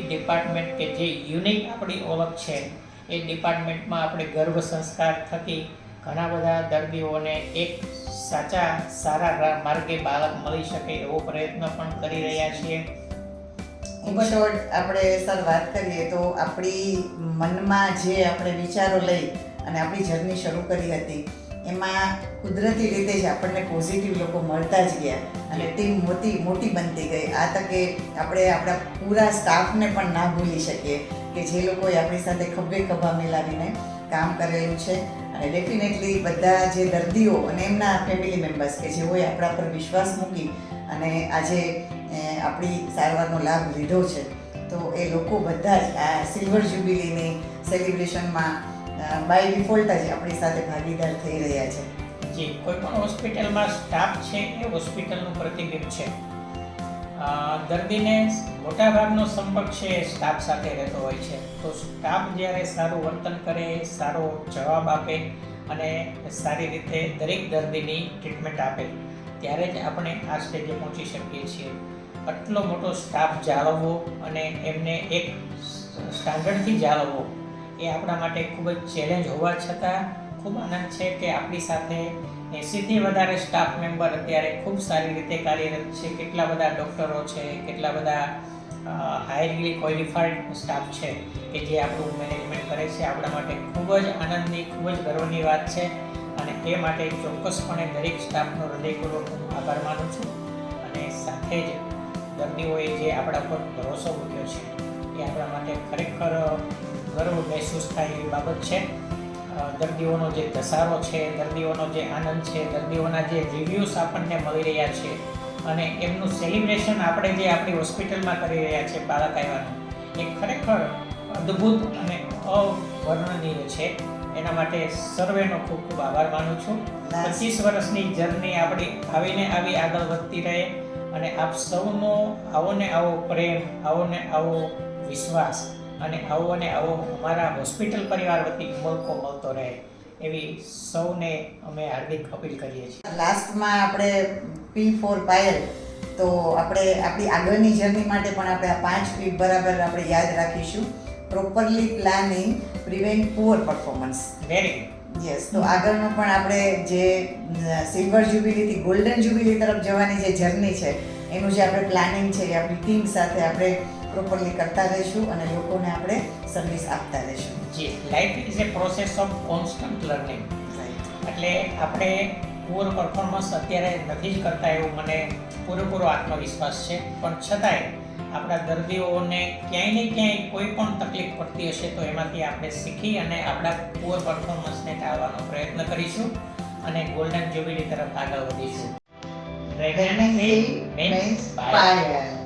Department કે જે unique આપણી ઓળખ છે એ ડિપાર્ટમેન્ટમાં આપણે ગર્ભ સંસ્કાર થકી ઘણા બધા દર્દીઓને એક સારા માર્ગે બાળક મળી શકે એવો પ્રયત્ન પણ કરી રહ્યા છીએ. ઇન શોર્ટ આપણે સર વાત કરીએ તો આપણી મનમાં જે આપણે વિચારો લઈ અને આપણી જર્ની શરૂ કરી હતી એમાં કુદરતી રીતે જ આપણને પોઝિટિવ લોકો મળતા જ ગયા અને ટીમ મોટી બનતી ગઈ. આ તકે આપણે આપણા પૂરા સ્ટાફને પણ ના ભૂલી શકીએ કે જે લોકોએ આપણી સાથે ખભે ખભા મિલાવીને કામ કરેલું છે. અને ડેફિનેટલી બધા જે દર્દીઓ અને એમના ફેમિલી મેમ્બર્સ કે જેઓએ આપણા પર વિશ્વાસ મૂકી અને આજે આપણી સારવારનો લાભ લીધો છે તો એ લોકો બધા જ આ સિલ્વર જ્યુબિલીની સેલિબ્રેશનમાં બાય ડિફોલ્ટ જ આપણી સાથે ભાગીદાર થઈ રહ્યા છે. જી, કોઈ પણ હોસ્પિટલમાં સ્ટાફ છે એ હોસ્પિટલનું પ્રતિબિંબ છે. દર્દીને મોટાભાગનો સંપર્ક છે સ્ટાફ સાથે રહેતો હોય છે. તો સ્ટાફ જ્યારે સારું વર્તન કરે, સારો જવાબ આપે અને સારી રીતે દરેક દર્દીની ટ્રીટમેન્ટ આપે ત્યારે જ આપણે આ સ્ટેજે પહોંચી શકીએ છીએ. આટલો મોટો સ્ટાફ જાળવવો અને એમને એક સ્ટાન્ડર્ડથી જાળવવો એ આપણા માટે ખૂબ જ ચેલેન્જ હોવા છતાં ખૂબ આનંદ છે કે આપણી સાથે 80થી વધારે સ્ટાફ મેમ્બર અત્યારે ખૂબ સારી રીતે કાર્યરત છે. કેટલા બધા ડૉક્ટરો છે, કેટલા બધા હાઈલી ક્વોલિફાઈડ સ્ટાફ છે કે જે આપણું મેનેજમેન્ટ કરે છે. આપણા માટે ખૂબ જ આનંદની, ખૂબ જ ગર્વની વાત છે અને એ માટે ચોક્કસપણે દરેક સ્ટાફનો હૃદયપૂર્વક આભાર માનું છું. અને સાથે જ દર્દીઓએ જે આપણા પર ભરોસો મૂક્યો છે એ આપણા માટે ખરેખર ગર્વ મહેસૂસ થાય એવી બાબત છે. દર્દીઓનો જે ધસારો છે, દર્દીઓનો જે આનંદ છે, દર્દીઓના જે રિવ્યૂઝ આપણને મળી રહ્યા છે અને એમનું સેલિબ્રેશન આપણે જે આપણી હોસ્પિટલમાં કરી રહ્યા છે બાળક આવ્યાનું, એ ખરેખર અદ્ભુત અને અવર્ણનીય છે. એના માટે સર્વેનો ખૂબ ખૂબ આભાર માનું છું. 25 વર્ષની જર્ની આપણી આવી આગળ વધતી રહે અને આપ સૌનો આવો ને આવો પ્રેમ, આવો ને આવો વિશ્વાસ અને આવો ને આવો અમારા હોસ્પિટલ પરિવાર વતી મોકો મળતો રહે એવી સૌને અમે હાર્દિક અપીલ કરીએ છીએ. લાસ્ટમાં આપણે P for પાયલ, તો આપણે આપણી આગળની જર્ની માટે પણ આપણે આ 5 P બરાબર આપણે યાદ રાખીશું. Properly planning prevent poor performance. Very yes. તો આગળનો પણ આપણે જે સિલ્વર જ્યુબિલીથી ગોલ્ડન જ્યુબિલી તરફ જવાની જે જર્ની છે એનું જે આપણે પ્લાનિંગ છે એ આપણી ટીમ સાથે આપણે પ્રોપરલી કરતા રહીશું અને લોકોને આપણે સર્વિસ આપતા રહીશું. જી, life is a process of constant learning. એટલે આપણે પુઅર પરફોર્મન્સ અત્યારે નથી જ કરતા એવું મને પૂરેપૂરો આત્મવિશ્વાસ છે, પણ છતાંય આપણા દર્દીઓને ક્યાંય ને ક્યાંય કોઈ પણ તકલીફ પડતી હશે તો એમાંથી આપણે શીખી અને આપણા પુઅર પરફોર્મન્સને ટાળવાનો પ્રયત્ન કરીશું અને ગોલ્ડન જ્યુબિલી તરફ આગળ વધીશું. Pregnancy means fire.